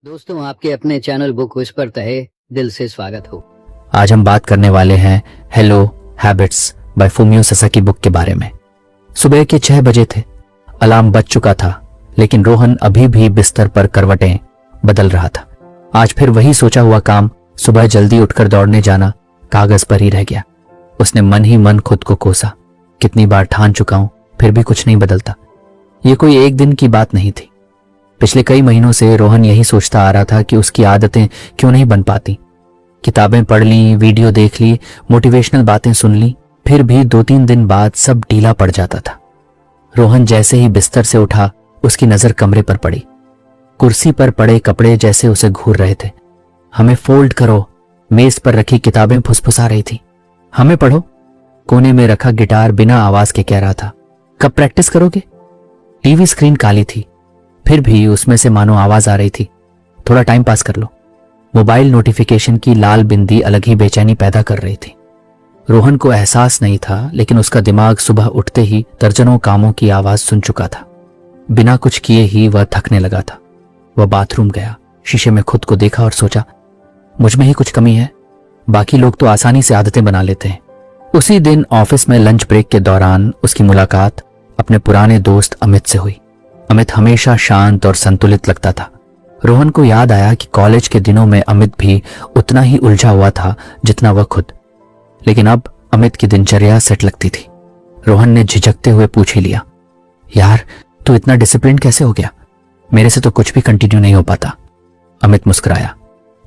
दोस्तों, आपके अपने चैनल बुक विस्पर तहे दिल से स्वागत हो। आज हम बात करने वाले हैं hello habits bye Fumio Sasaki book के बारे में। सुबह के 6 बजे थे। अलार्म बज चुका था, लेकिन रोहन अभी भी बिस्तर पर करवटें बदल रहा था। आज फिर वही सोचा हुआ काम, सुबह जल्दी उठकर दौड़ने जाना, कागज पर ही रह गया। उसने मन ही मन खुद को कोसा। कितनी बार ठान चुका हूं, फिर भी कुछ नहीं बदलता। ये कोई एक दिन की बात नहीं थी। पिछले कई महीनों से रोहन यही सोचता आ रहा था कि उसकी आदतें क्यों नहीं बन पाती। किताबें पढ़ ली, वीडियो देख ली, मोटिवेशनल बातें सुन ली, फिर भी 2-3 दिन बाद सब ढीला पड़ जाता था। रोहन जैसे ही बिस्तर से उठा, उसकी नजर कमरे पर पड़ी। कुर्सी पर पड़े कपड़े जैसे उसे घूर रहे थे। हमें फोल्ड करो। मेज पर रखी किताबें फुसफुसा रही थी। हमें पढ़ो। कोने में रखा गिटार बिना आवाज के कह रहा था, कब प्रैक्टिस करोगे? टीवी स्क्रीन काली थी, फिर भी उसमें से मानो आवाज आ रही थी, थोड़ा टाइम पास कर लो। मोबाइल नोटिफिकेशन की लाल बिंदी अलग ही बेचैनी पैदा कर रही थी। रोहन को एहसास नहीं था, लेकिन उसका दिमाग सुबह उठते ही दर्जनों कामों की आवाज सुन चुका था। बिना कुछ किए ही वह थकने लगा था। वह बाथरूम गया, शीशे में खुद को देखा और सोचा, मुझ में ही कुछ कमी है। बाकी लोग तो आसानी से आदतें बना लेते हैं। उसी दिन ऑफिस में लंच ब्रेक के दौरान उसकी मुलाकात अपने पुराने दोस्त अमित से हुई। अमित हमेशा शांत और संतुलित लगता था। रोहन को याद आया कि कॉलेज के दिनों में अमित भी उतना ही उलझा हुआ था जितना वह खुद, लेकिन अब अमित की दिनचर्या सेट लगती थी। रोहन ने झिझकते हुए पूछ ही लिया, यार तू इतना डिसिप्लिन कैसे हो गया? मेरे से तो कुछ भी कंटिन्यू नहीं हो पाता। अमित मुस्कुराया,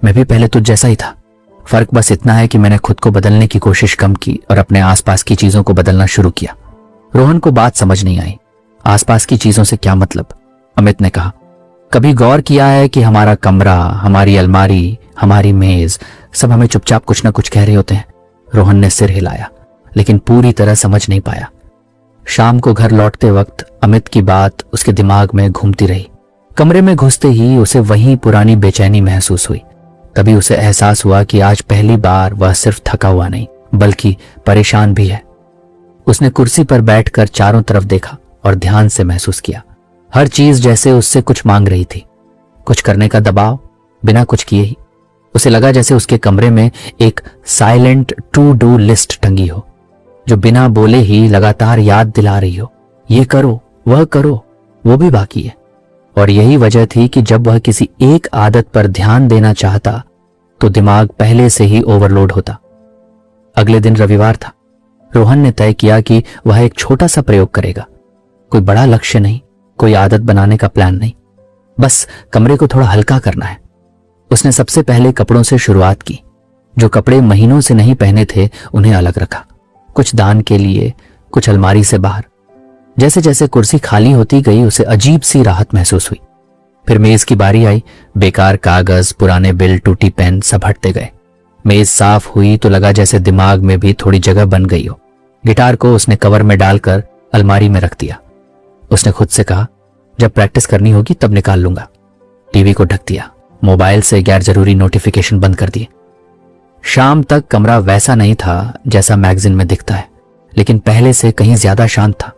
मैं भी पहले तुझ जैसा ही था। फर्क बस इतना है कि मैंने खुद को बदलने की कोशिश कम की और अपने आसपास की चीजों को बदलना शुरू किया। रोहन को बात समझ नहीं आई। आसपास की चीजों से क्या मतलब? अमित ने कहा, कभी गौर किया है कि हमारा कमरा, हमारी अलमारी, हमारी मेज, सब हमें चुपचाप कुछ ना कुछ कह रहे होते हैं? रोहन ने सिर हिलाया, लेकिन पूरी तरह समझ नहीं पाया। शाम को घर लौटते वक्त अमित की बात उसके दिमाग में घूमती रही। कमरे में घुसते ही उसे वही पुरानी बेचैनी महसूस हुई। तभी उसे एहसास हुआ कि आज पहली बार वह सिर्फ थका हुआ नहीं, बल्कि परेशान भी है। उसने कुर्सी पर बैठकर चारों तरफ देखा और ध्यान से महसूस किया। हर चीज जैसे उससे कुछ मांग रही थी, कुछ करने का दबाव बिना कुछ किए ही। उसे लगा जैसे उसके कमरे में एक साइलेंट टू डू लिस्ट टंगी हो, जो बिना बोले ही लगातार याद दिला रही हो, ये करो, वह करो, वो भी बाकी है। और यही वजह थी कि जब वह किसी एक आदत पर ध्यान देना चाहता तो दिमाग पहले से ही ओवरलोड होता। अगले दिन रविवार था। रोहन ने तय किया कि वह एक छोटा सा प्रयोग करेगा। कोई बड़ा लक्ष्य नहीं, कोई आदत बनाने का प्लान नहीं, बस कमरे को थोड़ा हल्का करना है। उसने सबसे पहले कपड़ों से शुरुआत की। जो कपड़े महीनों से नहीं पहने थे उन्हें अलग रखा, कुछ दान के लिए, कुछ अलमारी से बाहर। जैसे जैसे कुर्सी खाली होती गई उसे अजीब सी राहत महसूस हुई। फिर मेज की बारी आई। बेकार कागज, पुराने बिल, टूटी पेन सब हटते गए। मेज साफ हुई तो लगा जैसे दिमाग में भी थोड़ी जगह बन गई हो। गिटार को उसने कवर में डालकर अलमारी में रख दिया। उसने खुद से कहा, जब प्रैक्टिस करनी होगी तब निकाल लूंगा। टीवी को ढक दिया। मोबाइल से गैर जरूरी नोटिफिकेशन बंद कर दिए। शाम तक कमरा वैसा नहीं था जैसा मैगजीन में दिखता है, लेकिन पहले से कहीं ज्यादा शांत था।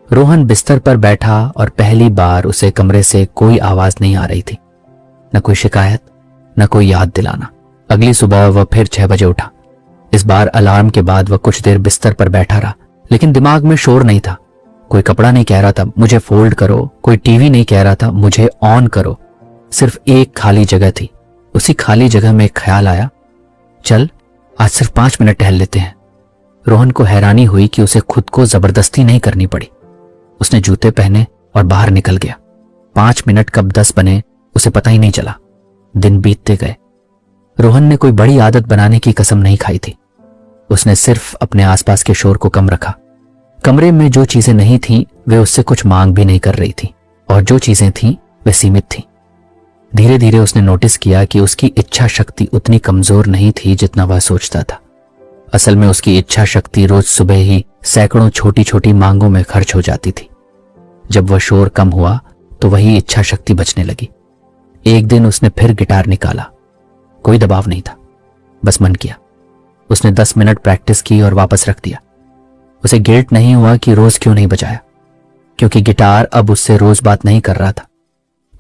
रोहन बिस्तर पर बैठा और पहली बार उसे कमरे से कोई आवाज नहीं आ रही थी, न कोई शिकायत, न कोई याद दिलाना। अगली सुबह वह फिर 6 बजे उठा। इस बार अलार्म के बाद वह कुछ देर बिस्तर पर बैठा रहा, लेकिन दिमाग में शोर नहीं था। कोई कपड़ा नहीं कह रहा था, मुझे फोल्ड करो। कोई टीवी नहीं कह रहा था, मुझे ऑन करो। सिर्फ एक खाली जगह थी। उसी खाली जगह में एक ख्याल आया, चल आज सिर्फ 5 मिनट टहल लेते हैं। रोहन को हैरानी हुई कि उसे खुद को जबरदस्ती नहीं करनी पड़ी। उसने जूते पहने और बाहर निकल गया। 5 मिनट कब 10 बने उसे पता ही नहीं चला। दिन बीतते गए। रोहन ने कोई बड़ी आदत बनाने की कसम नहीं खाई थी। उसने सिर्फ अपने आसपास के शोर को कम रखा। कमरे में जो चीजें नहीं थीं वे उससे कुछ मांग भी नहीं कर रही थी, और जो चीजें थीं वे सीमित थीं। धीरे धीरे उसने नोटिस किया कि उसकी इच्छा शक्ति उतनी कमजोर नहीं थी जितना वह सोचता था। असल में उसकी इच्छा शक्ति रोज सुबह ही सैकड़ों छोटी छोटी मांगों में खर्च हो जाती थी। जब वह शोर कम हुआ तो वही इच्छा शक्ति बचने लगी। एक दिन उसने फिर गिटार निकाला। कोई दबाव नहीं था, बस मन किया। उसने 10 मिनट प्रैक्टिस की और वापस रख दिया। उसे गिल्ट नहीं हुआ कि रोज क्यों नहीं बजाया, क्योंकि गिटार अब उससे रोज बात नहीं कर रहा था।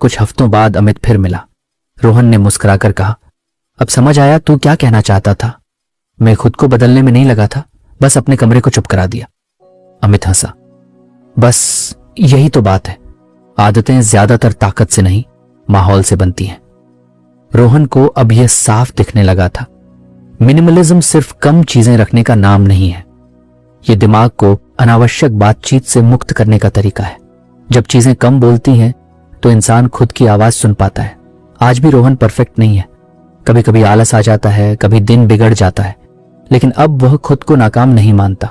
कुछ हफ्तों बाद अमित फिर मिला। रोहन ने मुस्कुराकर कहा, अब समझ आया तू क्या कहना चाहता था। मैं खुद को बदलने में नहीं लगा था, बस अपने कमरे को चुप करा दिया। अमित हंसा। बस यही तो बात है, आदतें ज्यादातर ताकत से नहीं माहौल से बनती हैं। रोहन को अब यह साफ दिखने लगा था, मिनिमलिज्म सिर्फ कम चीजें रखने का नाम नहीं है, यह दिमाग को अनावश्यक बातचीत से मुक्त करने का तरीका है। जब चीजें कम बोलती हैं तो इंसान खुद की आवाज सुन पाता है। आज भी रोहन परफेक्ट नहीं है, कभी कभी आलस आ जाता है, कभी दिन बिगड़ जाता है, लेकिन अब वह खुद को नाकाम नहीं मानता।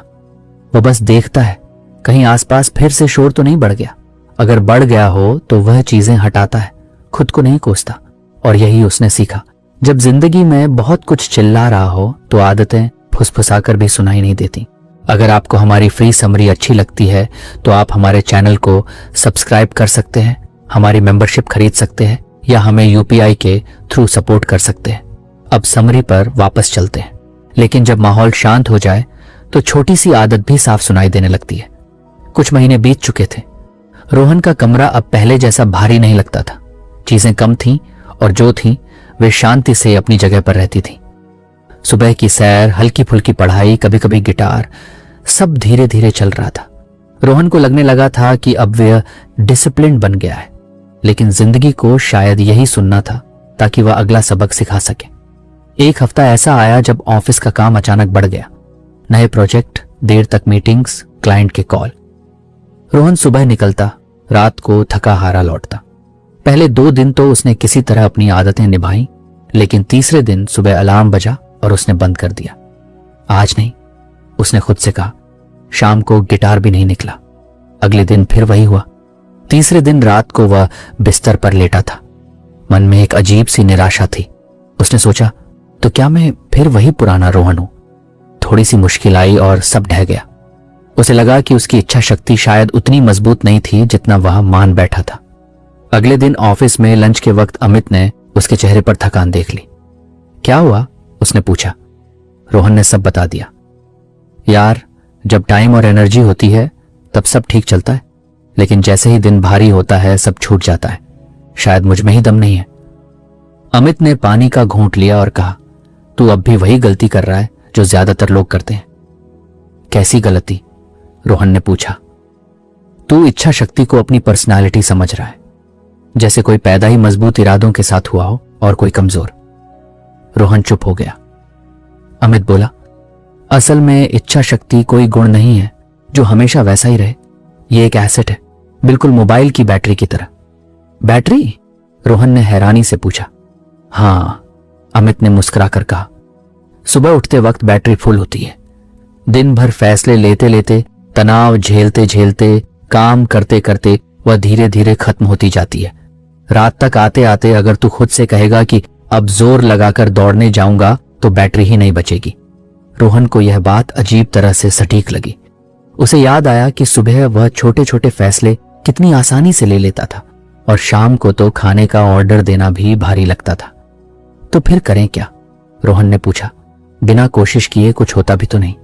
वह बस देखता है कहीं आसपास फिर से शोर तो नहीं बढ़ गया। अगर बढ़ गया हो तो वह चीजें हटाता है, खुद को नहीं कोसता। और यही उसने सीखा। जब जिंदगी में बहुत कुछ चिल्ला रहा हो तो आदतें फुसफुसाकर भी सुनाई नहीं देती। अगर आपको हमारी फ्री समरी अच्छी लगती है तो आप हमारे चैनल को सब्सक्राइब कर सकते हैं, हमारी मेंबरशिप खरीद सकते हैं या हमें यूपीआई के थ्रू सपोर्ट कर सकते हैं। अब समरी पर वापस चलते हैं। लेकिन जब माहौल शांत हो जाए तो छोटी सी आदत भी साफ सुनाई देने लगती है। कुछ महीने बीत चुके थे। रोहन का कमरा अब पहले जैसा भारी नहीं लगता था। चीजें कम थीं और जो थीं वे शांति से अपनी जगह पर रहती थीं। सुबह की सैर, हल्की फुल्की पढ़ाई, कभी कभी गिटार, सब धीरे धीरे चल रहा था। रोहन को लगने लगा था कि अब वह डिसिप्लिन बन गया है, लेकिन जिंदगी को शायद यही सुनना था ताकि वह अगला सबक सिखा सके। एक हफ्ता ऐसा आया जब ऑफिस का काम अचानक बढ़ गया। नए प्रोजेक्ट, देर तक मीटिंग्स, क्लाइंट के कॉल। रोहन सुबह निकलता, रात को थका हारा लौटता। पहले 2 दिन तो उसने किसी तरह अपनी आदतें निभाई, लेकिन तीसरे दिन सुबह अलार्म बजा और उसने बंद कर दिया। आज नहीं, उसने खुद से कहा। शाम को गिटार भी नहीं निकला। अगले दिन फिर वही हुआ। तीसरे दिन रात को वह बिस्तर पर लेटा था। मन में एक अजीब सी निराशा थी। उसने सोचा, तो क्या मैं फिर वही पुराना रोहन हूं? थोड़ी सी मुश्किल आई और सब ढह गया। उसे लगा कि उसकी इच्छा शक्ति शायद उतनी मजबूत नहीं थी जितना वह मान बैठा था। अगले दिन ऑफिस में लंच के वक्त अमित ने उसके चेहरे पर थकान देख ली। क्या हुआ? उसने पूछा। रोहन ने सब बता दिया। यार, जब टाइम और एनर्जी होती है तब सब ठीक चलता है, लेकिन जैसे ही दिन भारी होता है सब छूट जाता है। शायद मुझ में ही दम नहीं है। अमित ने पानी का घूंट लिया और कहा, तू अब भी वही गलती कर रहा है जो ज्यादातर लोग करते हैं। कैसी गलती? रोहन ने पूछा। तू इच्छा शक्ति को अपनी पर्सनालिटी समझ रहा है, जैसे कोई पैदा ही मजबूत इरादों के साथ हुआ हो और कोई कमजोर। रोहन चुप हो गया। अमित बोला, असल में इच्छा शक्ति कोई गुण नहीं है जो हमेशा वैसा ही रहे। ये एक एसेट है, बिल्कुल मोबाइल की बैटरी की तरह। बैटरी? रोहन ने हैरानी से पूछा। हां, अमित ने मुस्कुराकर कहा। सुबह उठते वक्त बैटरी फुल होती है। दिन भर फैसले लेते लेते, तनाव झेलते झेलते, काम करते करते वह धीरे धीरे खत्म होती जाती है। रात तक आते आते अगर तू खुद से कहेगा कि अब जोर लगाकर दौड़ने जाऊंगा तो बैटरी ही नहीं बचेगी। रोहन को यह बात अजीब तरह से सटीक लगी। उसे याद आया कि सुबह वह छोटे छोटे फैसले कितनी आसानी से ले लेता था और शाम को तो खाने का ऑर्डर देना भी भारी लगता था। तो फिर करें क्या? रोहन ने पूछा। बिना कोशिश किए कुछ होता भी तो नहीं।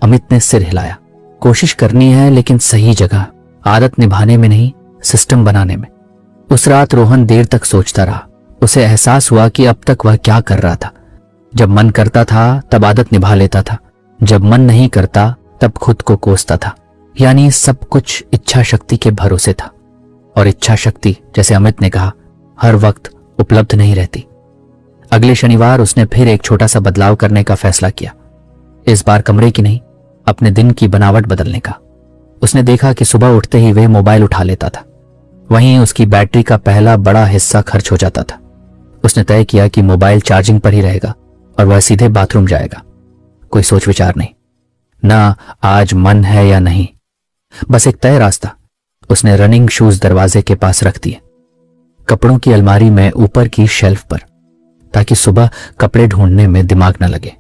अमित ने सिर हिलाया। कोशिश करनी है, लेकिन सही जगह, आदत निभाने में नहीं, सिस्टम बनाने में। उस रात रोहन देर तक सोचता रहा। उसे एहसास हुआ कि अब तक वह क्या कर रहा था। जब मन करता था तब आदत निभा लेता था, जब मन नहीं करता तब खुद को कोसता था। यानी सब कुछ इच्छा शक्ति के भरोसे था। और इच्छा शक्ति, जैसे अमित ने कहा, हर वक्त उपलब्ध नहीं रहती। अगले शनिवार उसने फिर एक छोटा सा बदलाव करने का फैसला किया। इस बार कमरे की नहीं, अपने दिन की बनावट बदलने का। उसने देखा कि सुबह उठते ही वह मोबाइल उठा लेता था। वहीं उसकी बैटरी का पहला बड़ा हिस्सा खर्च हो जाता था। उसने तय किया कि मोबाइल चार्जिंग पर ही रहेगा और वह सीधे बाथरूम जाएगा। कोई सोच विचार नहीं, ना आज मन है या नहीं, बस एक तय रास्ता। उसने रनिंग शूज दरवाजे के पास रख दिए, कपड़ों की अलमारी में ऊपर की शेल्फ पर, ताकि सुबह कपड़े ढूंढने में दिमाग न लगे।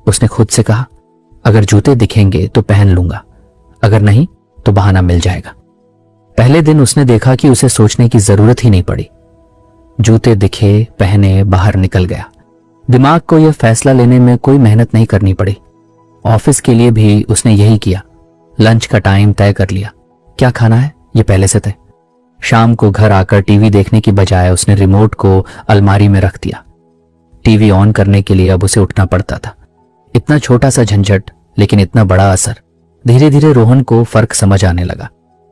उसने खुद से कहा, अगर जूते दिखेंगे तो पहन लूंगा, अगर नहीं तो बहाना मिल जाएगा। पहले दिन उसने देखा कि उसे सोचने की जरूरत ही नहीं पड़ी। जूते दिखे, पहने, बाहर निकल गया। दिमाग को यह फैसला लेने में कोई मेहनत नहीं करनी पड़ी। ऑफिस के लिए भी उसने यही किया। लंच का टाइम तय कर लिया। क्या खाना है ये पहले से तय। शाम को घर आकर टीवी देखने की बजाय उसने रिमोट को अलमारी में रख दिया। टीवी ऑन करने के लिए अब उसे उठना पड़ता था। इतना छोटा सा झंझट, लेकिन इतना बड़ा असर। धीरे धीरे रोहन को फर्क समझ आने लगा।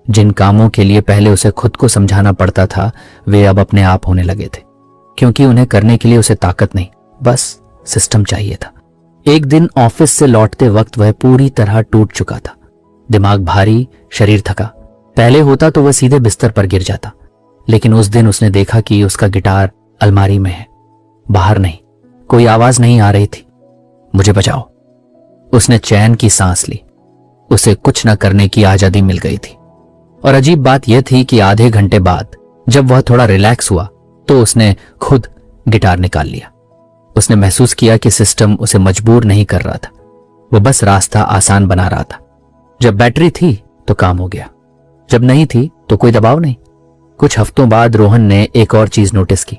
जिन कामों के लिए पहले उसे खुद को समझाना पड़ता था, वे अब अपने आप होने लगे थे, क्योंकि उन्हें करने के लिए उसे ताकत नहीं, बस सिस्टम चाहिए था। एक दिन ऑफिस से लौटते वक्त वह पूरी तरह टूट चुका था। दिमाग भारी, शरीर थका। पहले होता तो वह सीधे बिस्तर पर गिर जाता, लेकिन उस दिन उसने देखा कि उसका गिटार अलमारी में है, बाहर नहीं। कोई आवाज नहीं आ रही थी। मुझे बचाओ। उसने चैन की सांस ली। उसे कुछ न करने की आजादी मिल गई थी। और अजीब बात यह थी कि आधे घंटे बाद जब वह थोड़ा रिलैक्स हुआ तो उसने खुद गिटार निकाल लिया। उसने महसूस किया कि सिस्टम उसे मजबूर नहीं कर रहा था, वह बस रास्ता आसान बना रहा था। जब बैटरी थी तो काम हो गया, जब नहीं थी तो कोई दबाव नहीं। कुछ हफ्तों बाद रोहन ने एक और चीज नोटिस की।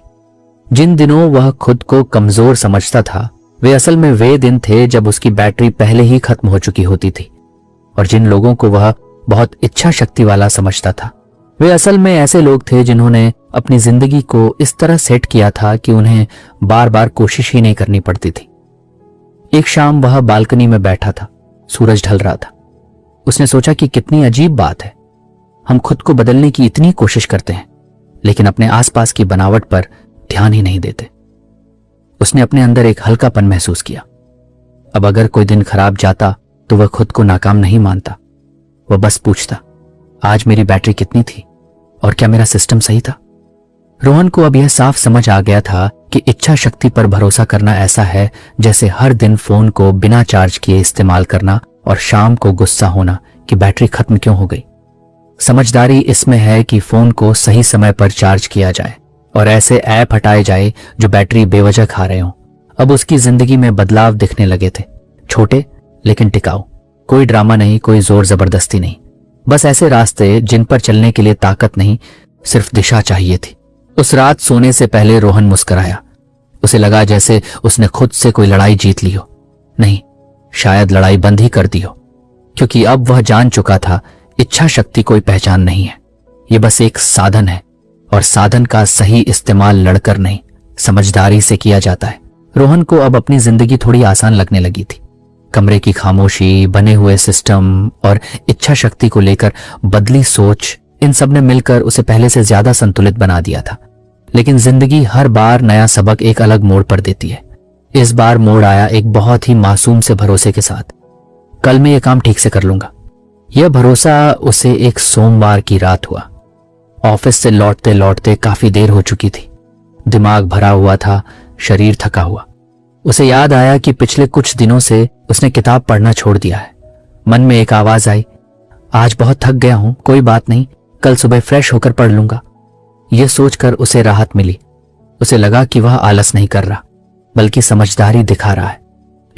जिन दिनों वह खुद को कमजोर समझता था, वे असल में वे दिन थे जब उसकी बैटरी पहले ही खत्म हो चुकी होती थी। और जिन लोगों को वह बहुत इच्छा शक्ति वाला समझता था, वे असल में ऐसे लोग थे जिन्होंने अपनी जिंदगी को इस तरह सेट किया था कि उन्हें बार बार कोशिश ही नहीं करनी पड़ती थी। एक शाम वह बालकनी में बैठा था, सूरज ढल रहा था। उसने सोचा कि कितनी अजीब बात है, हम खुद को बदलने की इतनी कोशिश करते हैं, लेकिन अपने आसपास की बनावट पर ध्यान ही नहीं देते। उसने अपने अंदर एक हल्कापन महसूस किया। अब अगर कोई दिन खराब जाता तो वह खुद को नाकाम नहीं मानता। वह बस पूछता, आज मेरी बैटरी कितनी थी और क्या मेरा सिस्टम सही था? रोहन को अब यह साफ समझ आ गया था कि इच्छा शक्ति पर भरोसा करना ऐसा है जैसे हर दिन फोन को बिना चार्ज किए इस्तेमाल करना और शाम को गुस्सा होना कि बैटरी खत्म क्यों हो गई। समझदारी इसमें है कि फोन को सही समय पर चार्ज किया जाए और ऐसे ऐप हटाए जाए जो बैटरी बेवजह खा रहे हों। अब उसकी जिंदगी में बदलाव दिखने लगे थे, छोटे लेकिन टिकाऊ। कोई ड्रामा नहीं, कोई जोर जबरदस्ती नहीं, बस ऐसे रास्ते जिन पर चलने के लिए ताकत नहीं, सिर्फ दिशा चाहिए थी। उस रात सोने से पहले रोहन मुस्कुराया। उसे लगा जैसे उसने खुद से कोई लड़ाई जीत ली हो। नहीं, शायद लड़ाई बंद ही कर दी हो, क्योंकि अब वह जान चुका था इच्छा शक्ति कोई पहचान नहीं है, यह बस एक साधन है और साधन का सही इस्तेमाल लड़कर नहीं, समझदारी से किया जाता है। रोहन को अब अपनी जिंदगी थोड़ी आसान लगने लगी थी। कमरे की खामोशी, बने हुए सिस्टम और इच्छा शक्ति को लेकर बदली सोच, इन सब ने मिलकर उसे पहले से ज्यादा संतुलित बना दिया था। लेकिन जिंदगी हर बार नया सबक एक अलग मोड़ पर देती है। इस बार मोड़ आया एक बहुत ही मासूम से भरोसे के साथ, कल मैं ये काम ठीक से कर लूंगा। यह भरोसा उसे एक सोमवार की रात हुआ। ऑफिस से लौटते लौटते काफी देर हो चुकी थी। दिमाग भरा हुआ था, शरीर थका हुआ। उसे याद आया कि पिछले कुछ दिनों से उसने किताब पढ़ना छोड़ दिया है। मन में एक आवाज आई, आज बहुत थक गया हूं, कोई बात नहीं, कल सुबह फ्रेश होकर पढ़ लूंगा। यह सोचकर उसे राहत मिली। उसे लगा कि वह आलस नहीं कर रहा, बल्कि समझदारी दिखा रहा है।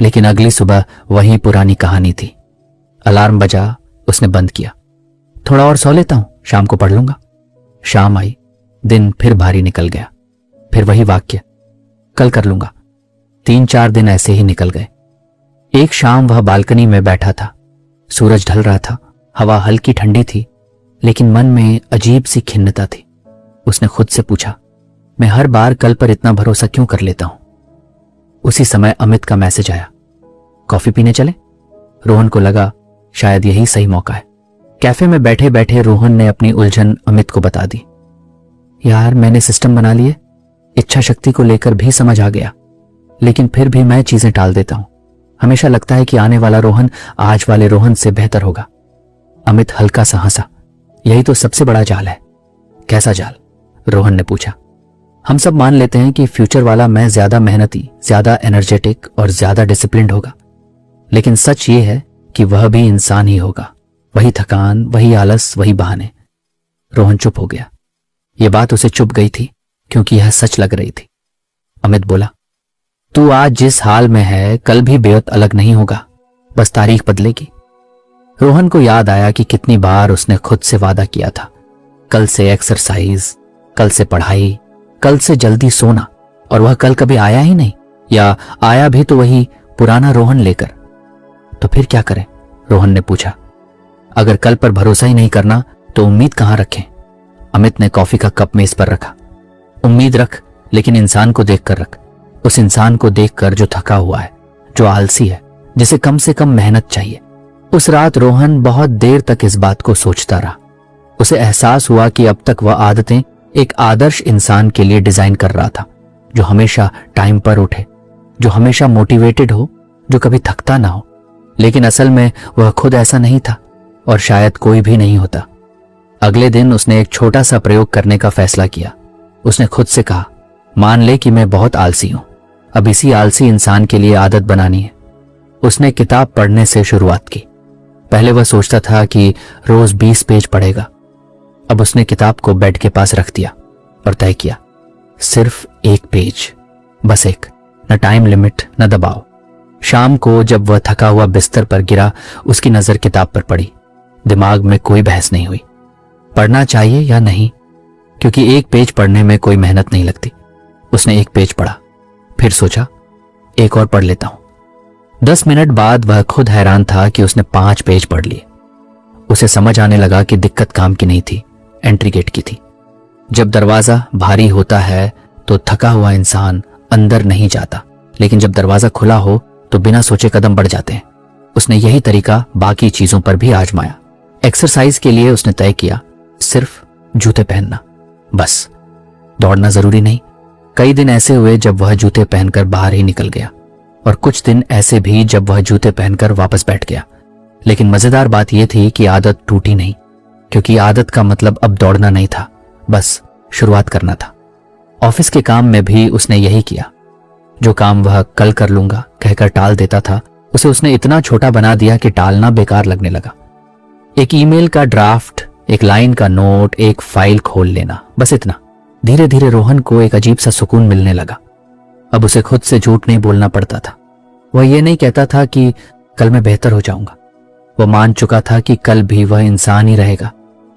लेकिन अगली सुबह वही पुरानी कहानी थी। अलार्म बजा, उसने बंद किया। थोड़ा और सो लेता हूं, शाम को पढ़ लूंगा। शाम आई, दिन फिर भारी निकल गया। फिर वही वाक्य, कल कर लूंगा। 3-4 दिन ऐसे ही निकल गए। एक शाम वह बालकनी में बैठा था। सूरज ढल रहा था, हवा हल्की ठंडी थी, लेकिन मन में अजीब सी खिन्नता थी। उसने खुद से पूछा, मैं हर बार कल पर इतना भरोसा क्यों कर लेता हूं? उसी समय अमित का मैसेज आया, कॉफी पीने चले? रोहन को लगा शायद यही सही मौका है। कैफे में बैठे बैठे रोहन ने अपनी उलझन अमित को बता दी। यार, मैंने सिस्टम बना लिए, इच्छा शक्ति को लेकर भी समझ आ गया, लेकिन फिर भी मैं चीजें टाल देता हूं। हमेशा लगता है कि आने वाला रोहन आज वाले रोहन से बेहतर होगा। अमित हल्का सा हंसा। यही तो सबसे बड़ा जाल है। कैसा जाल? रोहन ने पूछा। हम सब मान लेते हैं कि फ्यूचर वाला मैं ज्यादा मेहनती, ज्यादा एनर्जेटिक और ज्यादा डिसिप्लिन्ड होगा, लेकिन सच ये है कि वह भी इंसान ही होगा। वही थकान, वही आलस, वही बहाने। रोहन चुप हो गया। यह बात उसे चुप गई थी क्योंकि यह सच लग रही थी। अमित बोला, तू आज जिस हाल में है कल भी बेहद अलग नहीं होगा, बस तारीख बदलेगी। रोहन को याद आया कि कितनी बार उसने खुद से वादा किया था, कल से एक्सरसाइज, कल से पढ़ाई, कल से जल्दी सोना, और वह कल कभी आया ही नहीं, या आया भी तो वही पुराना रोहन लेकर। तो फिर क्या करें? रोहन ने पूछा। अगर कल पर भरोसा ही नहीं करना तो उम्मीद कहां रखें? अमित ने कॉफी का कप मेज पर रखा। उम्मीद रख, लेकिन इंसान को देखकर रख। उस इंसान को देखकर जो थका हुआ है, जो आलसी है, जिसे कम से कम मेहनत चाहिए। उस रात रोहन बहुत देर तक इस बात को सोचता रहा। उसे एहसास हुआ कि अब तक वह आदतें एक आदर्श इंसान के लिए डिजाइन कर रहा था, जो हमेशा टाइम पर उठे, जो हमेशा मोटिवेटेड हो, जो कभी थकता ना हो। लेकिन असल में वह खुद ऐसा नहीं था, और शायद कोई भी नहीं होता। अगले दिन उसने एक छोटा सा प्रयोग करने का फैसला किया। उसने खुद से कहा, मान ले कि मैं बहुत आलसी हूं, अब इसी आलसी इंसान के लिए आदत बनानी है। उसने किताब पढ़ने से शुरुआत की। पहले वह सोचता था कि रोज 20 पेज पढ़ेगा। अब उसने किताब को बेड के पास रख दिया और तय किया, सिर्फ 1 पेज, बस एक। न टाइम लिमिट, न दबाव। शाम को जब वह थका हुआ बिस्तर पर गिरा, उसकी नजर किताब पर पड़ी। दिमाग में कोई बहस नहीं हुई, पढ़ना चाहिए या नहीं, क्योंकि 1 पेज पढ़ने में कोई मेहनत नहीं लगती। उसने 1 पेज पढ़ा, फिर सोचा एक और पढ़ लेता हूं। 10 मिनट बाद वह खुद हैरान था कि उसने 5 पेज पढ़ लिए। उसे समझ आने लगा कि दिक्कत काम की नहीं थी, एंट्री गेट की थी। जब दरवाजा भारी होता है तो थका हुआ इंसान अंदर नहीं जाता, लेकिन जब दरवाजा खुला हो तो बिना सोचे कदम बढ़ जाते हैं। उसने यही तरीका बाकी चीजों पर भी आजमाया। एक्सरसाइज के लिए उसने तय किया, सिर्फ जूते पहनना, बस। दौड़ना जरूरी नहीं। कई दिन ऐसे हुए जब वह जूते पहनकर बाहर ही निकल गया, और कुछ दिन ऐसे भी जब वह जूते पहनकर वापस बैठ गया। लेकिन मजेदार बात यह थी कि आदत टूटी नहीं, क्योंकि आदत का मतलब अब दौड़ना नहीं था, बस शुरुआत करना था। ऑफिस के काम में भी उसने यही किया। जो काम वह कल कर लूंगा कहकर टाल देता था, उसे उसने इतना छोटा बना दिया कि टालना बेकार लगने लगा। एक ईमेल का ड्राफ्ट, एक लाइन का नोट, एक फाइल खोल लेना, बस इतना। धीरे धीरे रोहन को एक अजीब सा सुकून मिलने लगा। अब उसे खुद से झूठ नहीं बोलना पड़ता था। वह यह नहीं कहता था कि कल मैं बेहतर हो जाऊंगा। वह मान चुका था कि कल भी वह इंसान ही रहेगा,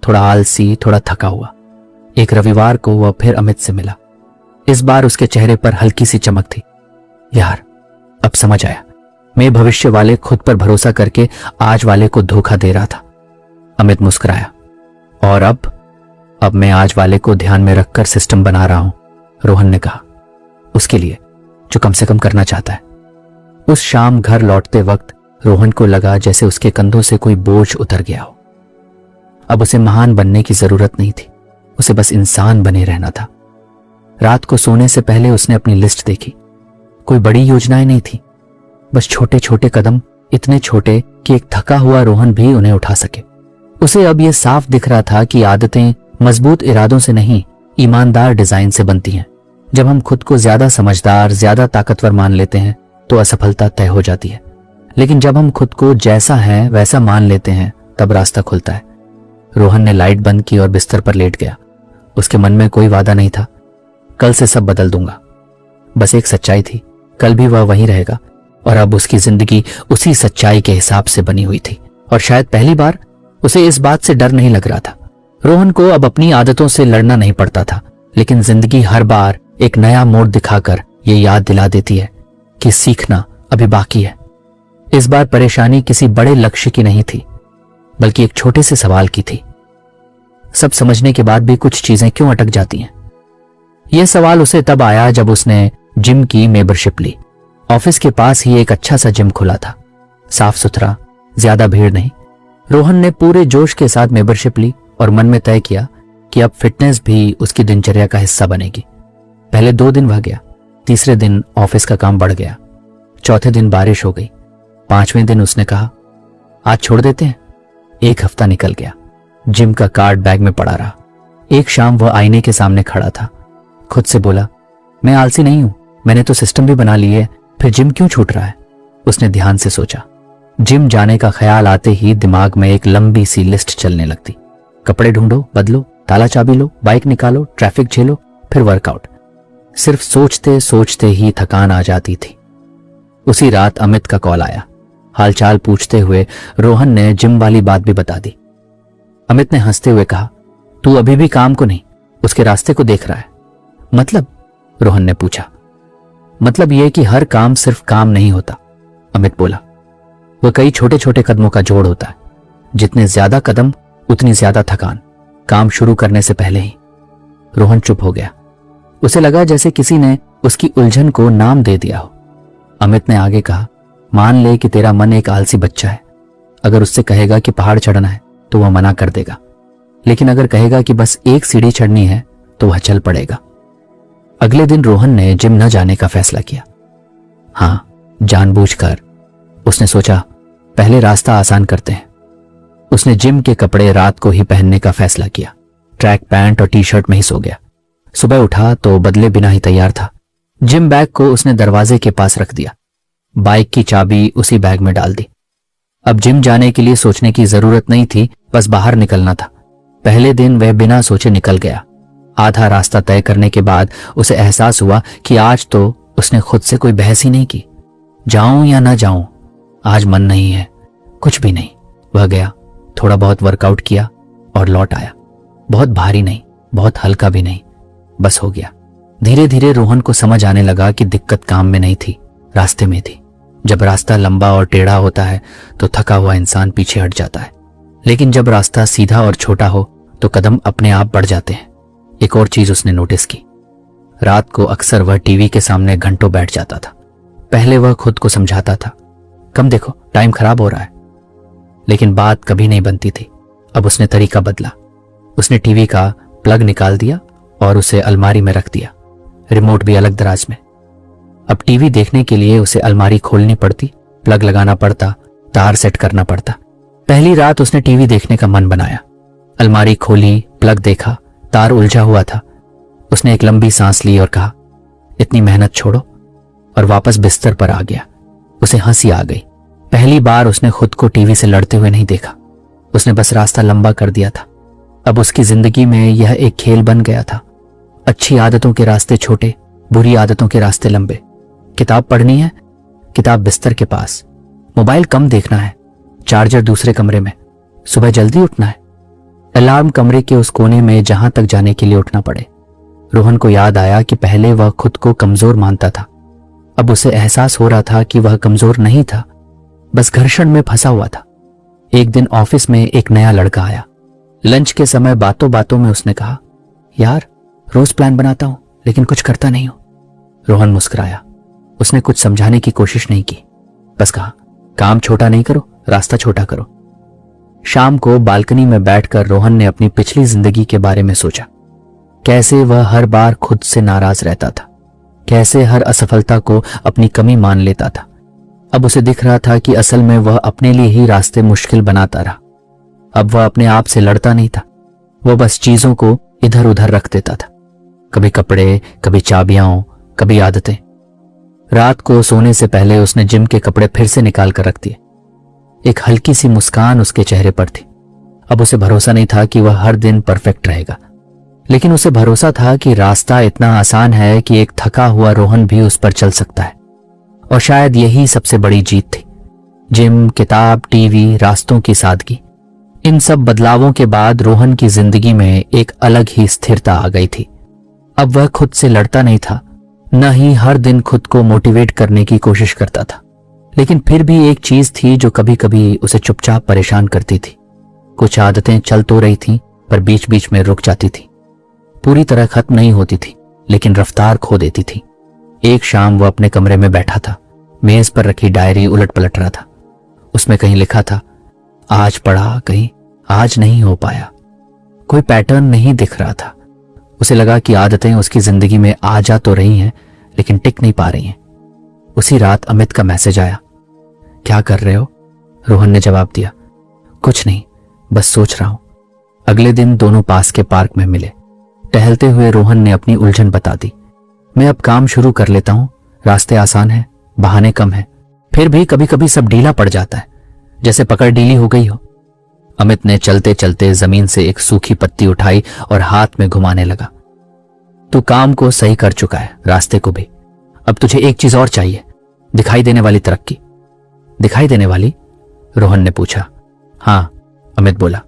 थोड़ा आलसी, थोड़ा थका हुआ। एक रविवार को वह फिर अमित से मिला। इस बार उसके चेहरे पर हल्की सी चमक थी। यार, अब समझ आया, मैं भविष्य वाले खुद पर भरोसा करके आज वाले को धोखा दे रहा था। अमित मुस्कुराया। और अब मैं आज वाले को ध्यान में रखकर सिस्टम बना रहा हूं, रोहन ने कहा। उसके लिए जो कम से कम करना चाहता है। उस शाम घर लौटते वक्त रोहन को लगा जैसे उसके कंधों से कोई बोझ उतर गया हो। अब उसे महान बनने की जरूरत नहीं थी, उसे बस इंसान बने रहना था। रात को सोने से पहले उसने अपनी लिस्ट देखी। कोई बड़ी योजनाएं नहीं थी, बस छोटे छोटे कदम, इतने छोटे कि एक थका हुआ रोहन भी उन्हें उठा सके। उसे अब यह साफ दिख रहा था कि आदतें मजबूत इरादों से नहीं, ईमानदार डिजाइन से बनती हैं। जब हम खुद को ज्यादा समझदार, ज्यादा ताकतवर मान लेते हैं तो असफलता तय हो जाती है। लेकिन जब हम खुद को जैसा है वैसा मान लेते हैं तब रास्ता खुलता है। रोहन ने लाइट बंद की और बिस्तर पर लेट गया। उसके मन में कोई वादा नहीं था, कल से सब बदल दूंगा। बस एक सच्चाई थी, कल भी वह वहीं रहेगा, और अब उसकी जिंदगी उसी सच्चाई के हिसाब से बनी हुई थी। और शायद पहली बार उसे इस बात से डर नहीं लग रहा था। रोहन को अब अपनी आदतों से लड़ना नहीं पड़ता था, लेकिन जिंदगी हर बार एक नया मोड़ दिखाकर ये याद दिला देती है कि सीखना अभी बाकी है। इस बार परेशानी किसी बड़े लक्ष्य की नहीं थी, बल्कि एक छोटे से सवाल की थी। सब समझने के बाद भी कुछ चीजें क्यों अटक जाती हैं? यह सवाल उसे तब आया जब उसने जिम की मेंबरशिप ली। ऑफिस के पास ही एक अच्छा सा जिम खुला था, साफ सुथरा, ज्यादा भीड़ नहीं। रोहन ने पूरे जोश के साथ मेंबरशिप ली और मन में तय किया कि अब फिटनेस भी उसकी दिनचर्या का हिस्सा बनेगी। पहले 2 दिन वह गया, तीसरे दिन ऑफिस का काम बढ़ गया, चौथे दिन बारिश हो गई, 5वें दिन उसने कहा आज छोड़ देते हैं। 1 हफ्ता निकल गया, जिम का कार्ड बैग में पड़ा रहा। एक शाम वह आईने के सामने खड़ा था, खुद से बोला मैं आलसी नहीं हूं, मैंने तो सिस्टम भी बना ली है, फिर जिम क्यों छूट रहा है? उसने ध्यान से सोचा। जिम जाने का ख्याल आते ही दिमाग में एक लंबी सी लिस्ट चलने लगती। कपड़े ढूंढो, बदलो, ताला चाबी लो, बाइक निकालो, ट्रैफिक झेलो, फिर वर्कआउट। सिर्फ सोचते सोचते ही थकान आ जाती थी। उसी रात अमित का कॉल आया। हालचाल पूछते हुए रोहन ने जिम वाली बात भी बता दी। अमित ने हंसते हुए कहा तू अभी भी काम को नहीं, उसके रास्ते को देख रहा है। मतलब? रोहन ने पूछा। मतलब यह कि हर काम सिर्फ काम नहीं होता, अमित बोला। वह कई छोटे छोटे कदमों का जोड़ होता है। जितने ज्यादा कदम उतनी ज्यादा थकान। काम शुरू करने से पहले ही। रोहन चुप हो गया। उसे लगा जैसे किसी ने उसकी उलझन को नाम दे दिया हो। अमित ने आगे कहा, मान ले कि तेरा मन एक आलसी बच्चा है। अगर उससे कहेगा कि पहाड़ चढ़ना है तो वह मना कर देगा, लेकिन अगर कहेगा कि बस एक सीढ़ी चढ़नी है तो वह चल पड़ेगा। अगले दिन रोहन ने जिम न जाने का फैसला किया। हां, जानबूझकर। उसने सोचा पहले रास्ता आसान करते हैं। उसने जिम के कपड़े रात को ही पहनने का फैसला किया। ट्रैक पैंट और टी शर्ट में ही सो गया। सुबह उठा तो बदले बिना ही तैयार था। जिम बैग को उसने दरवाजे के पास रख दिया। बाइक की चाबी उसी बैग में डाल दी। अब जिम जाने के लिए सोचने की जरूरत नहीं थी, बस बाहर निकलना था। पहले दिन वह बिना सोचे निकल गया। आधा रास्ता तय करने के बाद उसे एहसास हुआ कि आज तो उसने खुद से कोई बहस ही नहीं की। जाऊं या ना जाऊं, आज मन नहीं है, कुछ भी नहीं। वह गया, थोड़ा बहुत वर्कआउट किया और लौट आया। बहुत भारी नहीं, बहुत हल्का भी नहीं, बस हो गया। धीरे धीरे रोहन को समझ आने लगा कि दिक्कत काम में नहीं थी, रास्ते में थी। जब रास्ता लंबा और टेढ़ा होता है तो थका हुआ इंसान पीछे हट जाता है, लेकिन जब रास्ता सीधा और छोटा हो तो कदम अपने आप बढ़ जाते हैं। एक और चीज उसने नोटिस की, रात को अक्सर वह टीवी के सामने घंटों बैठ जाता था। पहले वह खुद को समझाता था, कम देखो, टाइम खराब हो रहा है, लेकिन बात कभी नहीं बनती थी। अब उसने तरीका बदला। उसने टीवी का प्लग निकाल दिया और उसे अलमारी में रख दिया, रिमोट भी अलग दराज में। अब टीवी देखने के लिए उसे अलमारी खोलनी पड़ती, प्लग लगाना पड़ता, तार सेट करना पड़ता। पहली रात उसने टीवी देखने का मन बनाया। अलमारी खोली, प्लग देखा, तार उलझा हुआ था। उसने एक लंबी सांस ली और कहा, इतनी मेहनत छोड़ो, और वापस बिस्तर पर आ गया। उसे हंसी आ गई। पहली बार उसने खुद को टीवी से लड़ते हुए नहीं देखा। उसने बस रास्ता लंबा कर दिया था। अब उसकी जिंदगी में यह एक खेल बन गया था। अच्छी आदतों के रास्ते छोटे, बुरी आदतों के रास्ते लंबे। किताब पढ़नी है, किताब बिस्तर के पास। मोबाइल कम देखना है, चार्जर दूसरे कमरे में। सुबह जल्दी उठना है, अलार्म कमरे के उस कोने में जहां तक जाने के लिए उठना पड़े। रोहन को याद आया कि पहले वह खुद को कमजोर मानता था। अब उसे एहसास हो रहा था कि वह कमजोर नहीं था, बस घर्षण में फंसा हुआ था। एक दिन ऑफिस में एक नया लड़का आया। लंच के समय बातों बातों में उसने कहा, यार रोज प्लान बनाता हूं लेकिन कुछ करता नहीं हूं। रोहन मुस्कुराया। उसने कुछ समझाने की कोशिश नहीं की, बस कहा, काम छोटा नहीं करो, रास्ता छोटा करो। शाम को बालकनी में बैठकर रोहन ने अपनी पिछली जिंदगी के बारे में सोचा। कैसे वह हर बार खुद से नाराज रहता था, कैसे हर असफलता को अपनी कमी मान लेता था। अब उसे दिख रहा था कि असल में वह अपने लिए ही रास्ते मुश्किल बनाता रहा। अब वह अपने आप से लड़ता नहीं था, वह बस चीजों को इधर उधर रख देता था। कभी कपड़े, कभी चाबियां, कभी आदतें। रात को सोने से पहले उसने जिम के कपड़े फिर से निकाल कर रख दिए। एक हल्की सी मुस्कान उसके चेहरे पर थी। अब उसे भरोसा नहीं था कि वह हर दिन परफेक्ट रहेगा, लेकिन उसे भरोसा था कि रास्ता इतना आसान है कि एक थका हुआ रोहन भी उस पर चल सकता है। और शायद यही सबसे बड़ी जीत थी। जिम, किताब, टीवी, रास्तों की सादगी, इन सब बदलावों के बाद रोहन की जिंदगी में एक अलग ही स्थिरता आ गई थी। अब वह खुद से लड़ता नहीं था, न ही हर दिन खुद को मोटिवेट करने की कोशिश करता था। लेकिन फिर भी एक चीज थी जो कभी कभी उसे चुपचाप परेशान करती थी। कुछ आदतें चल तो रही थीं, पर बीच बीच में रुक जाती थी। पूरी तरह खत्म नहीं होती थी, लेकिन रफ्तार खो देती थी। एक शाम वह अपने कमरे में बैठा था। मेज पर रखी डायरी उलट पलट रहा था। उसमें कहीं लिखा था, आज पढ़ा, कहीं आज नहीं हो पाया। कोई पैटर्न नहीं दिख रहा था। उसे लगा कि आदतें उसकी जिंदगी में आ जा तो रही हैं, लेकिन टिक नहीं पा रही हैं। उसी रात अमित का मैसेज आया। क्या कर रहे हो? रोहन ने जवाब दिया, कुछ नहीं, बस सोच रहा हूं। अगले दिन दोनों पास के पार्क में मिले। टहलते हुए रोहन ने अपनी उलझन बता दी। मैं अब काम शुरू कर लेता हूं, रास्ते आसान हैं, बहाने कम हैं, फिर भी कभी कभी सब ढीला पड़ जाता है, जैसे पकड़ ढीली हो गई हो। अमित ने चलते चलते जमीन से एक सूखी पत्ती उठाई और हाथ में घुमाने लगा। तू काम को सही कर चुका है, रास्ते को भी। अब तुझे एक चीज और चाहिए, दिखाई देने वाली तरक्की। दिखाई देने वाली? रोहन ने पूछा। हां, अमित बोला,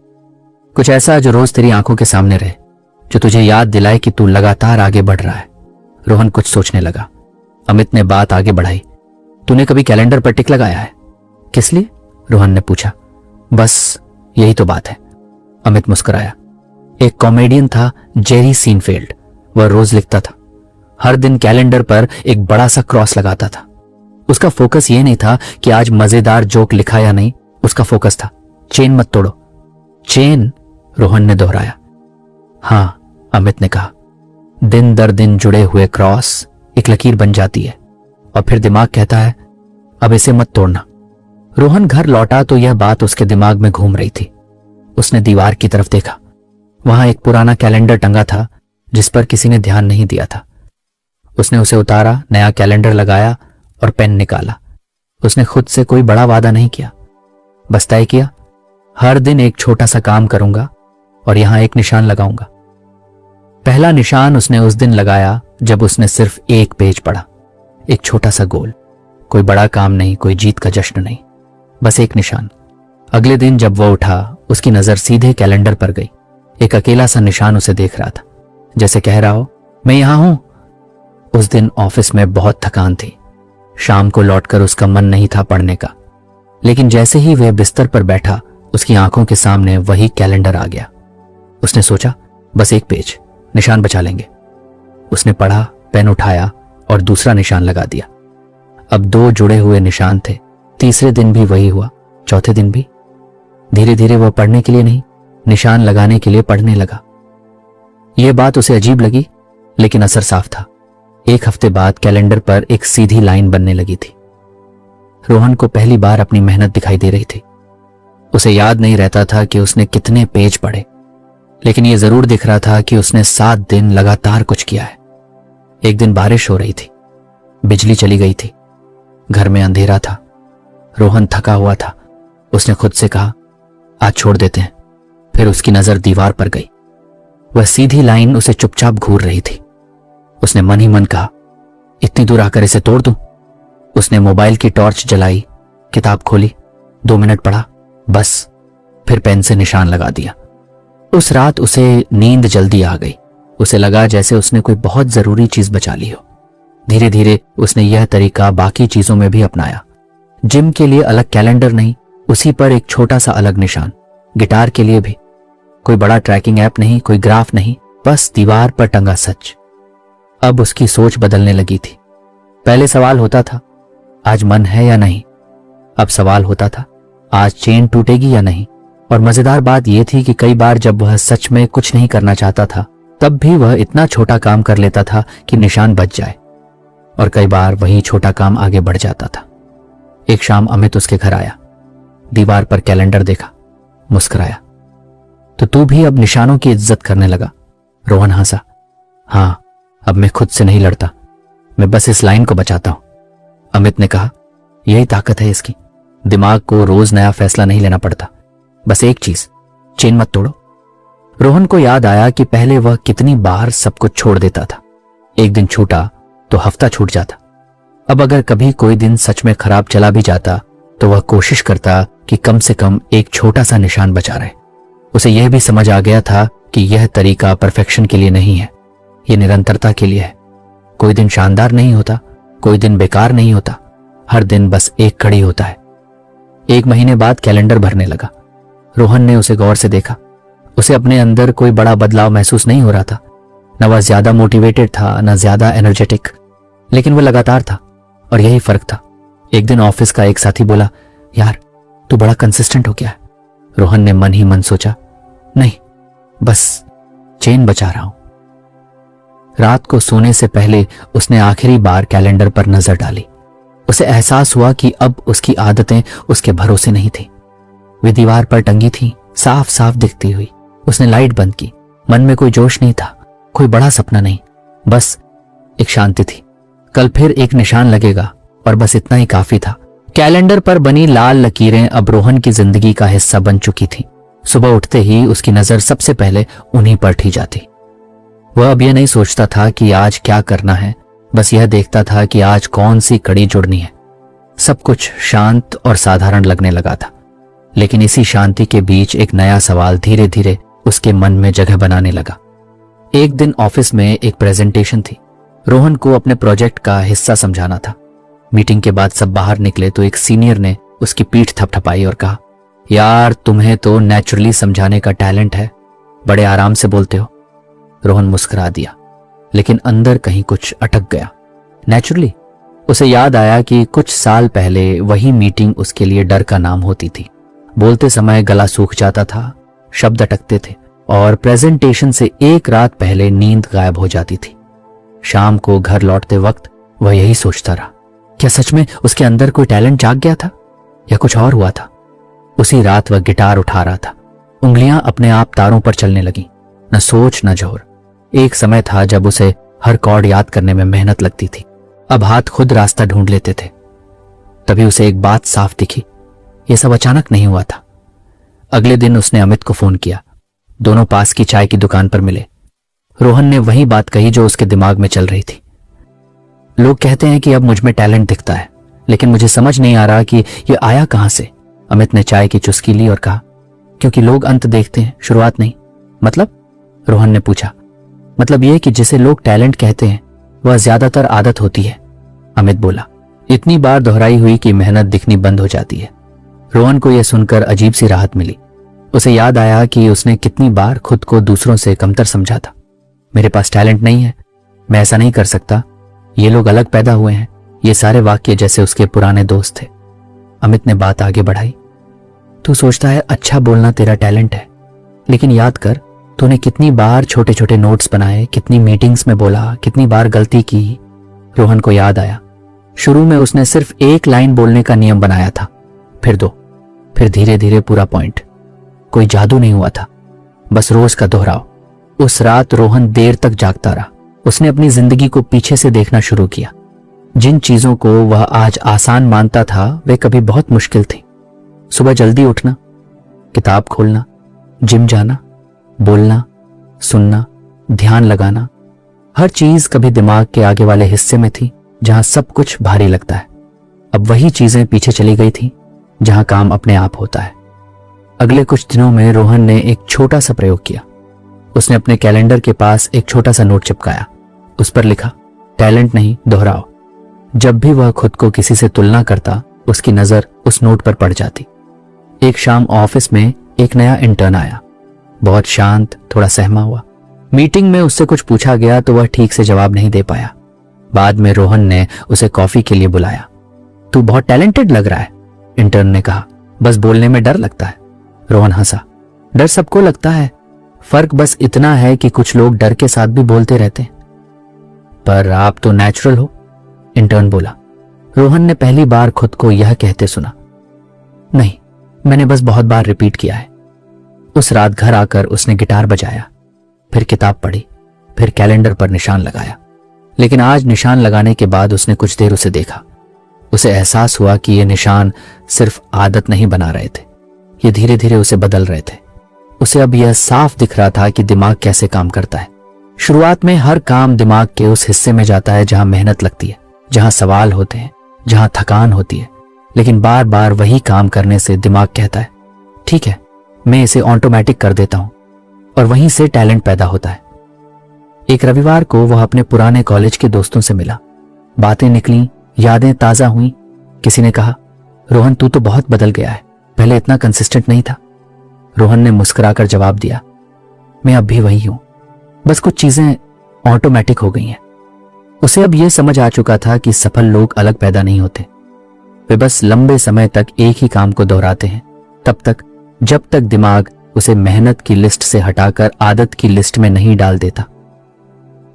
कुछ ऐसा जो रोज तेरी आंखों के सामने रहे, जो तुझे याद दिलाए कि तू लगातार आगे बढ़ रहा है। रोहन कुछ सोचने लगा। अमित ने बात आगे बढ़ाई। तूने कभी कैलेंडर पर टिक लगाया है? किस लिए? रोहन ने पूछा। बस यही तो बात है। अमित मुस्कुराया। एक कॉमेडियन था जेरी सीनफील्ड। वह रोज लिखता था, हर दिन कैलेंडर पर एक बड़ा सा क्रॉस लगाता था। उसका फोकस यह नहीं था कि आज मजेदार जोक लिखा या नहीं, उसका फोकस था चेन मत तोड़ो। चेन? रोहन ने दोहराया। हां, अमित ने कहा। दिन दर दिन जुड़े हुए क्रॉस एक लकीर बन जाती है और फिर दिमाग कहता है अब इसे मत तोड़ना। रोहन घर लौटा तो यह बात उसके दिमाग में घूम रही थी। उसने दीवार की तरफ देखा। वहां एक पुराना कैलेंडर टंगा था जिस पर किसी ने ध्यान नहीं दिया था। उसने उसे उतारा, नया कैलेंडर लगाया और पेन निकाला। उसने खुद से कोई बड़ा वादा नहीं किया, बस तय किया हर दिन एक छोटा सा काम करूंगा और यहां एक निशान लगाऊंगा। पहला निशान उसने उस दिन लगाया जब उसने सिर्फ एक पेज पढ़ा, एक छोटा सा गोल। कोई बड़ा काम नहीं, कोई जीत का जश्न नहीं, बस एक निशान। अगले दिन जब वह उठा, उसकी नजर सीधे कैलेंडर पर गई। एक अकेला सा निशान उसे देख रहा था, जैसे कह रहा हो मैं यहां हूं। उस दिन ऑफिस में बहुत थकान थी। शाम को लौटकर उसका मन नहीं था पढ़ने का, लेकिन जैसे ही वह बिस्तर पर बैठा, उसकी आंखों के सामने वही कैलेंडर आ गया। उसने सोचा बस एक पेज, निशान बचा लेंगे। उसने पढ़ा, पेन उठाया और दूसरा निशान लगा दिया। अब 2 जुड़े हुए निशान थे। तीसरे दिन भी वही हुआ, चौथे दिन भी। धीरे धीरे वह पढ़ने के लिए नहीं, निशान लगाने के लिए पढ़ने लगा। यह बात उसे अजीब लगी, लेकिन असर साफ था। एक हफ्ते बाद कैलेंडर पर एक सीधी लाइन बनने लगी थी। रोहन को पहली बार अपनी मेहनत दिखाई दे रही थी। उसे याद नहीं रहता था कि उसने कितने पेज पढ़े, लेकिन यह जरूर दिख रहा था कि उसने 7 दिन लगातार कुछ किया है। एक दिन बारिश हो रही थी, बिजली चली गई थी, घर में अंधेरा था। रोहन थका हुआ था। उसने खुद से कहा आज छोड़ देते हैं। फिर उसकी नजर दीवार पर गई। वह सीधी लाइन उसे चुपचाप घूर रही थी। उसने मन ही मन कहा इतनी दूर आकर इसे तोड़ दूं। उसने मोबाइल की टॉर्च जलाई, किताब खोली, 2 मिनट पढ़ा, बस। फिर पेन से निशान लगा दिया। उस रात उसे नींद जल्दी आ गई। उसे लगा जैसे उसने कोई बहुत जरूरी चीज बचा ली हो। धीरे धीरे उसने यह तरीका बाकी चीजों में भी अपनाया। जिम के लिए अलग कैलेंडर नहीं, उसी पर एक छोटा सा अलग निशान। गिटार के लिए भी कोई बड़ा ट्रैकिंग ऐप नहीं, कोई ग्राफ नहीं, बस दीवार पर टंगा सच। अब उसकी सोच बदलने लगी थी। पहले सवाल होता था आज मन है या नहीं। अब सवाल होता था आज चेन टूटेगी या नहीं। और मजेदार बात यह थी कि कई बार जब वह सच में कुछ नहीं करना चाहता था, तब भी वह इतना छोटा काम कर लेता था कि निशान बच जाए। और कई बार वही छोटा काम आगे बढ़ जाता था। एक शाम अमित उसके घर आया। दीवार पर कैलेंडर देखा, मुस्कुराया। तो तू भी अब निशानों की इज्जत करने लगा? रोहन हंसा। हां, अब मैं खुद से नहीं लड़ता, मैं बस इस लाइन को बचाता हूं। अमित ने कहा यही ताकत है इसकी। दिमाग को रोज नया फैसला नहीं लेना पड़ता, बस एक चीज, चेन मत तोड़ो। रोहन को याद आया कि पहले वह कितनी बार सब कुछ छोड़ देता था। एक दिन छूटा तो हफ्ता छूट जाता। अब अगर कभी कोई दिन सच में खराब चला भी जाता तो वह कोशिश करता कि कम से कम एक छोटा सा निशान बचा रहे। उसे यह भी समझ आ गया था कि यह तरीका परफेक्शन के लिए नहीं है, यह निरंतरता के लिए है। कोई दिन शानदार नहीं होता, कोई दिन बेकार नहीं होता, हर दिन बस एक कड़ी होता है। 1 महीने बाद कैलेंडर भरने लगा। रोहन ने उसे गौर से देखा। उसे अपने अंदर कोई बड़ा बदलाव महसूस नहीं हो रहा था। न वह ज्यादा मोटिवेटेड था, न ज्यादा एनर्जेटिक, लेकिन वह लगातार था और यही फर्क था। एक दिन ऑफिस का एक साथी बोला, यार तू बड़ा कंसिस्टेंट हो गया है। रोहन ने मन ही मन सोचा, नहीं, बस चेन बचा रहा हूं। रात को सोने से पहले उसने आखिरी बार कैलेंडर पर नजर डाली। उसे एहसास हुआ कि अब उसकी आदतें उसके भरोसे नहीं थी। वे दीवार पर टंगी थी, साफ साफ दिखती हुई। उसने लाइट बंद की। मन में कोई जोश नहीं था, कोई बड़ा सपना नहीं, बस एक शांति थी। कल फिर एक निशान लगेगा और बस इतना ही काफी था। कैलेंडर पर बनी लाल लकीरें अब रोहन की जिंदगी का हिस्सा बन चुकी थी। सुबह उठते ही उसकी नजर सबसे पहले उन्हीं पर ठीक जाती। वह अब यह नहीं सोचता था कि आज क्या करना है, बस यह देखता था कि आज कौन सी कड़ी जुड़नी है। सब कुछ शांत और साधारण लगने लगा था, लेकिन इसी शांति के बीच एक नया सवाल धीरे धीरे उसके मन में जगह बनाने लगा। एक दिन ऑफिस में एक प्रेजेंटेशन थी। रोहन को अपने प्रोजेक्ट का हिस्सा समझाना था। मीटिंग के बाद सब बाहर निकले तो एक सीनियर ने उसकी पीठ थपथपाई और कहा, यार तुम्हें तो नेचुरली समझाने का टैलेंट है, बड़े आराम से बोलते हो। रोहन मुस्कुरा दिया, लेकिन अंदर कहीं कुछ अटक गया। नेचुरली उसे याद आया कि कुछ साल पहले वही मीटिंग उसके लिए डर का नाम होती थी। बोलते समय गला सूख जाता था, शब्द अटकते थे और प्रेजेंटेशन से एक रात पहले नींद गायब हो जाती थी। शाम को घर लौटते वक्त वह यही सोचता रहा, क्या सच में उसके अंदर कोई टैलेंट जाग गया था या कुछ और हुआ था। उसी रात वह गिटार उठा रहा था, उंगलियां अपने आप तारों पर चलने लगी, न सोच न जोर। एक समय था जब उसे हर कॉर्ड याद करने में मेहनत लगती थी, अब हाथ खुद रास्ता ढूंढ लेते थे। तभी उसे एक बात साफ दिखी, यह सब अचानक नहीं हुआ था। अगले दिन उसने अमित को फोन किया। दोनों पास की चाय की दुकान पर मिले। रोहन ने वही बात कही जो उसके दिमाग में चल रही थी। लोग कहते हैं कि अब मुझ में टैलेंट दिखता है, लेकिन मुझे समझ नहीं आ रहा कि यह आया कहां से। अमित ने चाय की चुस्की ली और कहा, क्योंकि लोग अंत देखते हैं, शुरुआत नहीं। मतलब? रोहन ने पूछा। मतलब यह कि जिसे लोग टैलेंट कहते हैं वह ज्यादातर आदत होती है, अमित बोला। इतनी बार दोहराई हुई कि मेहनत दिखनी बंद हो जाती है। रोहन को यह सुनकर अजीब सी राहत मिली। उसे याद आया कि उसने कितनी बार खुद को दूसरों से कमतर समझा था। मेरे पास टैलेंट नहीं है, मैं ऐसा नहीं कर सकता, ये लोग अलग पैदा हुए हैं, ये सारे वाक्य जैसे उसके पुराने दोस्त थे। अमित ने बात आगे बढ़ाई। तू सोचता है अच्छा बोलना तेरा टैलेंट है, लेकिन याद कर तूने कितनी बार छोटे छोटे नोट्स बनाए, कितनी मीटिंग्स में बोला, कितनी बार गलती की। रोहन को याद आया, शुरू में उसने सिर्फ एक लाइन बोलने का नियम बनाया था, फिर 2, फिर धीरे धीरे पूरा पॉइंट। कोई जादू नहीं हुआ था, बस रोज का दोहराव। उस रात रोहन देर तक जागता रहा। उसने अपनी जिंदगी को पीछे से देखना शुरू किया। जिन चीजों को वह आज आसान मानता था वे कभी बहुत मुश्किल थी। सुबह जल्दी उठना, किताब खोलना, जिम जाना, बोलना, सुनना, ध्यान लगाना, हर चीज कभी दिमाग के आगे वाले हिस्से में थी जहां सब कुछ भारी लगता है। अब वही चीजें पीछे चली गई थी जहां काम अपने आप होता है। अगले कुछ दिनों में रोहन ने एक छोटा सा प्रयोग किया। उसने अपने कैलेंडर के पास एक छोटा सा नोट चिपकाया। उस पर लिखा, टैलेंट नहीं, दोहराओ। जब भी वह खुद को किसी से तुलना करता, उसकी नजर उस नोट पर पड़ जाती। एक शाम ऑफिस में एक नया इंटर्न आया, बहुत शांत, थोड़ा सहमा हुआ। मीटिंग में उससे कुछ पूछा गया तो वह ठीक से जवाब नहीं दे पाया। बाद में रोहन ने उसे कॉफी के लिए बुलाया। तू बहुत टैलेंटेड लग रहा है, इंटर्न ने कहा। बस बोलने में डर लगता है। रोहन हंसा। डर सबको लगता है, फर्क बस इतना है कि कुछ लोग डर के साथ भी बोलते रहते हैं। पर आप तो नेचुरल हो, इंटर्न बोला। रोहन ने पहली बार खुद को यह कहते सुना। नहीं, मैंने बस बहुत बार रिपीट किया है। उस रात घर आकर उसने गिटार बजाया, फिर किताब पढ़ी, फिर कैलेंडर पर निशान लगाया। लेकिन आज निशान लगाने के बाद उसने कुछ देर उसे देखा। उसे एहसास हुआ कि ये निशान सिर्फ आदत नहीं बना रहे थे, ये धीरे धीरे उसे बदल रहे थे। उसे अब यह साफ दिख रहा था कि दिमाग कैसे काम करता है। शुरुआत में हर काम दिमाग के उस हिस्से में जाता है जहां मेहनत लगती है, जहां सवाल होते हैं, जहां थकान होती है। लेकिन बार बार वही काम करने से दिमाग कहता है, ठीक है, मैं इसे ऑटोमेटिक कर देता हूं, और वहीं से टैलेंट पैदा होता है। एक रविवार को वह अपने पुराने कॉलेज के दोस्तों से मिला। बातें निकली, यादें ताजा हुई। किसी ने कहा, रोहन तू तो बहुत बदल गया है, पहले इतना कंसिस्टेंट नहीं था। रोहन ने मुस्कुराकर जवाब दिया, मैं अब भी वही हूं, बस कुछ चीजें ऑटोमेटिक हो गई हैं। उसे अब यह समझ आ चुका था कि सफल लोग अलग पैदा नहीं होते, वे बस लंबे समय तक एक ही काम को दोहराते हैं, तब तक जब तक दिमाग उसे मेहनत की लिस्ट से हटाकर आदत की लिस्ट में नहीं डाल देता।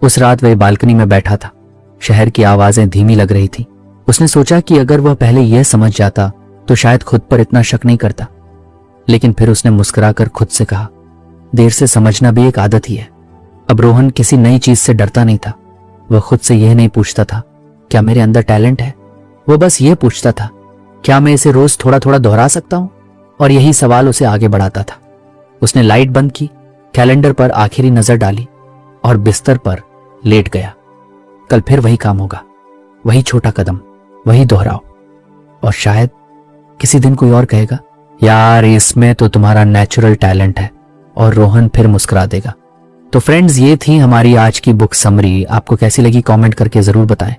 उस रात वह बालकनी में बैठा था। शहर की आवाजें धीमी लग रही थी। उसने सोचा कि अगर वह पहले यह समझ जाता तो शायद खुद पर इतना शक नहीं करता। लेकिन फिर उसने मुस्कुराकर खुद से कहा, देर से समझना भी एक आदत ही है। अब रोहन किसी नई चीज से डरता नहीं था। वह खुद से यह नहीं पूछता था, क्या मेरे अंदर टैलेंट है? वह बस यह पूछता था, क्या मैं इसे रोज थोड़ा थोड़ा दोहरा सकता हूं? और यही सवाल उसे आगे बढ़ाता था। उसने लाइट बंद की, कैलेंडर पर आखिरी नजर डाली और बिस्तर पर लेट गया। कल फिर वही काम होगा, वही छोटा कदम, वही दोहराव। और शायद किसी दिन कोई और कहेगा, यार इसमें तो तुम्हारा नेचुरल टैलेंट है, और रोहन फिर मुस्कुरा देगा। तो फ्रेंड्स, ये थी हमारी आज की बुक समरी। आपको कैसी लगी कमेंट करके जरूर बताएं,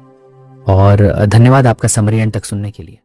और धन्यवाद आपका समरी एंड तक सुनने के लिए।